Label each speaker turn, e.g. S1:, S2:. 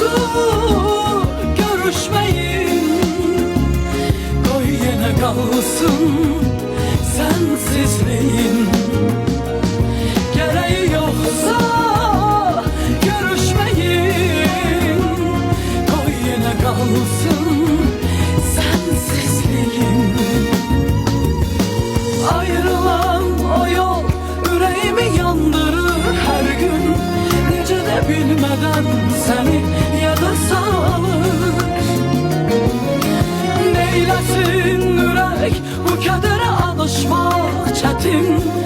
S1: yoxdur görüşmeyin. Qoy yenə qalsın sensizliğin. Gereği yoksa görüşmeyin. Qoy yenə qalsın sensizliğin. Ayrılan o yol yüreğimi yandırır her gün. Necə də bilmədən səni yada salır. Neyləsin ürək bu kədərə alışmaq çətin.